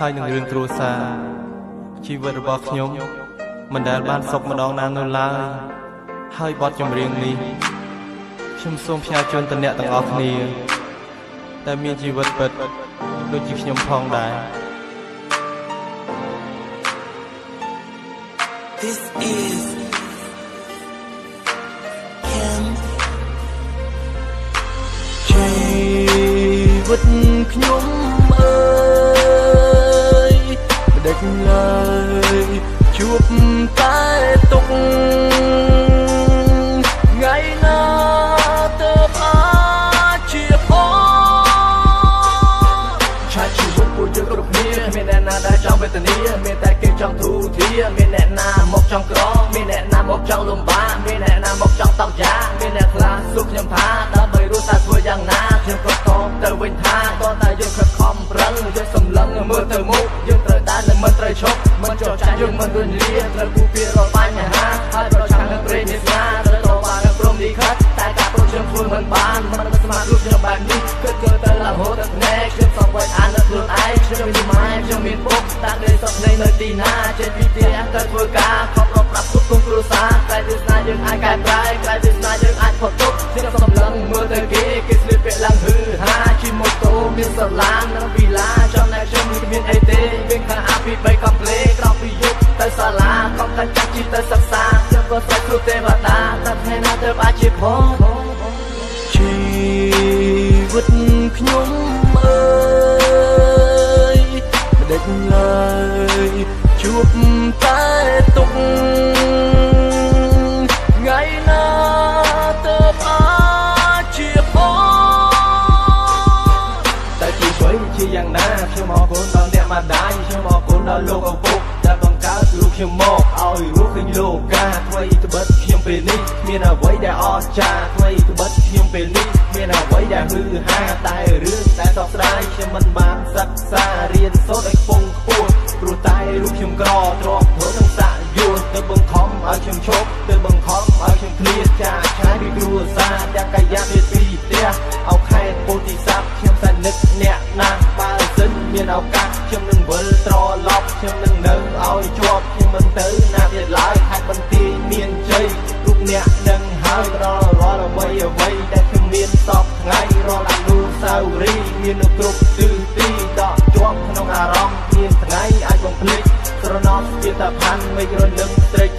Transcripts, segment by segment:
ហើយនឹងរឿងគ្រួសារជីវិតរបស់ខ្ញុំមិនដែលបានសុខម្ដងណានោះឡើយហើយបទចម្រៀងនេះខ្ញុំសូមផ្ញើជូនទៅអ្នកទាំងអស់គ្នាតែមានជីវិតពិតដូចជាខ្ញុំផងដែរ This is Cam ជីវិតខ្ញុំអើយមិនដេចឡើយជួបតែទុកថ្ងៃណាទៅអាចជាផងឆាជីវិតពួកយើងគ្រប់គ្នាមានអ្នកណាដែលចង់វេទនាមានតែគេចង់ទូធាមានអ្នកណាមកចង់ក្រមានអ្នកណាមកចង់លំបាកមានអ្នកណាមកចង់តោកយ៉ាមានអ្នកខ្លះសួរខ្ញុំថាដើម្បីរស់តែធ្វើយ៉ាងណាខ្ញុំក៏តបទៅវិញថាតើតែយើងខិតខំប្រឹងយើងសម្លឹងមើលទៅមុខយើងត្រូវតែមិនត្រូវឈប់មិនចោលចាញ់យើងមិនរួញលាត្រូវពុះពីរាល់បញ្ហាហើយប្រឆាំងនឹងព្រេងនេះស្នាត្រូវតបបានព្រមនេះខិតតែការប្រជែងធ្វើមិនបានមិនស្មារតីខ្ញុំបែបនេះគិតទៅរហូតដល់ភ្នែកខ្ញុំសង្វេគអាននៅខ្លួនឯងខ្ញុំមានម៉ែខ្ញុំមានពុកតាំងពីសពនៃនៅទីណាចេញពីផ្ទះទៅធ្វើការខំប្រប្រាប់គ្រប់គ្រួសារតែទស្សនាយើងអាចកែប្រែតែទស្សនាយើងអាចផុតទុកខ្ញុំសម្លឹងមើលទៅគេស្លៀកពាក់ឡើងហឺហាជិះម៉ូតូមានសាឡាននិងវីឡាចំណែកខ្ញុំមានអីទេមានខាងអាពី3កំភ្លេក្រោកពីយប់ទៅសាលាខំតែចាក់ជីទៅសិក្សាខ្ញុំក៏ស្រែកគ្រូទេវតាតែថ្ងៃណាទៅអាចជាផងជីវិតខ្ញុំអើយមិនដេចឡើយជួបតែទុកថ្ងៃណាទៅអាចជាផងតែជាអ្វីជាយ៉ាងណាខ្ញុំអរគុណដល់អ្នកម្ដាយខ្ញុំអរគុណដល់លោកឪពុកដែលបង្កើតរូបខ្ញុំមកឲ្យរស់ឃើញលោកាថ្មីត្បិតខ្ញុំពេលនេះមានអ្វីដែលអស្ចារ្យថ្មីត្បិតខ្ញុំពេលនេះមានអ្វីដែលហឺហាតែរឿងតែសោកស្ដាយខ្ញុំមិនបានសិក្សារៀនសូត្រឲ្យខ្ពង់ខ្ពស់ព្រោះតែរូបខ្ញុំក្រទ្រាំធ្វើនឹងសាក់យល់ទៅបង្ខំឲ្យខ្ញុំឈប់ទៅបង្ខំឲ្យខ្ញុំឃ្លាតចាកឆ្ងាយពីគ្រួសារទាំងកាយៈពីផ្ទះអោខេត្តពោធិស័ព្ទខ្ញុំតែនឹកអ្នកណាបើសិនមានឱកាសខ្ញុំនឹងវិលត្រឡប់ខ្ញុំនឹងនៅឲ្យជាប់ខ្ញុំមិនទៅណាទៀតឡើយហេតុបន្ទាយមានជ័យរូបអ្នកនឹងហើយដល់រាល់អ្វីដែលខ្ញុំមានសពថ្ងៃរាល់អនុស្សាវរីយ៍មាននៅគ្រប់ទិសទីដកជាប់ក្នុងអារម្មណ៍មានថ្ងៃអាចបំភ្លេចស្រណោះជាតផាន់មិនរលឹងស្រេក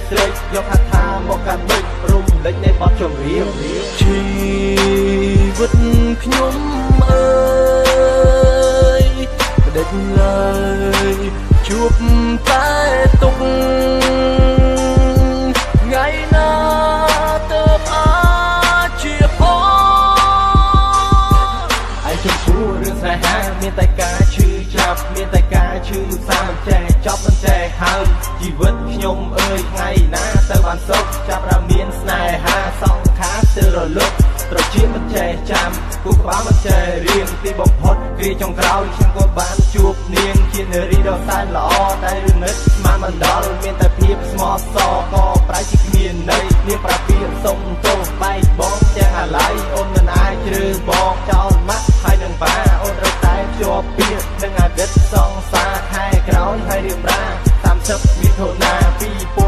យកហថាមកកាន់បិចរំលេចនៃបទចម្រៀងជីវិតខ្ញុំអើយមិនដេចឡើយជួបតែទុកថ្ងៃណាទៅអាចជាផងឯចំពោះរឿងស្នេហាមានតែការឈឺចាប់មានតែការឈឺសាមិនចេះចប់មិនចេះហើយជីវិតខ្ញុំអើយថ្ងៃណាទៅបានសុខចាប់តែមានស្នេហាសង្ខារទៅរលត់ត្រជាមិនចេះចាំគូក្បាលមិនចេះរៀងទីបំផុតគ្រាចុងក្រោយខ្ញុំក៏បានជួបនាងជានារីដ៏សែនល្អតែរឿងនេះស្មានមិនដល់មានតែភាពស្មោះសរក៏ប្រែជាគ្មានន័យនាងប្រាពាសុំទោសបែកបងទាំងអាឡ័យអូនមិនអាចជ្រើសបងចោលម៉ាក់ហើយនឹងបាអូនត្រូវតែជាប់ពាក្យនឹងអាទិត្យសង្សារខែក្រោយហើយរៀបរា30មិថុនា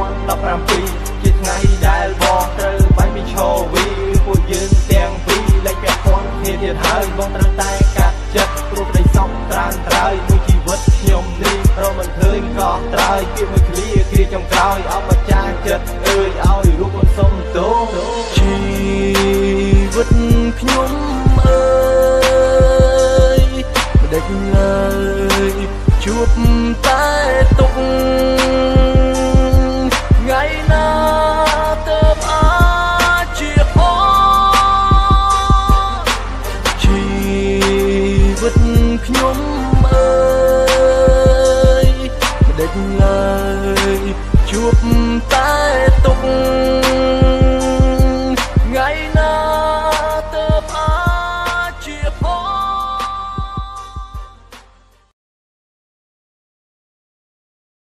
2017ជាថ្ងៃដែលបងត្រូវបាញ់ពីឈរវីពួកយើងទាំងពីរលេចពាក់ព័ន្ធគ្នាទៀតហើយបងត្រូវតែកាត់ចិត្តព្រោះក្តីសោកត្រានត្រើយមួយជីវិតខ្ញុំនេះរកមិនឃើញក៏ត្រើយពាក្យមួយឃ្លាគ្រាចុងក្រោយអបម្ចាស់ចិត្តអើយឲ្យរូបសុំទោសជីវិតខ្ញុំអើយមិនដេចឡើយជួបតែទុកថ្ងៃណាទៅអាចជាផងជីវិតខ្ញុំអើយមិនដេចឡើយជួប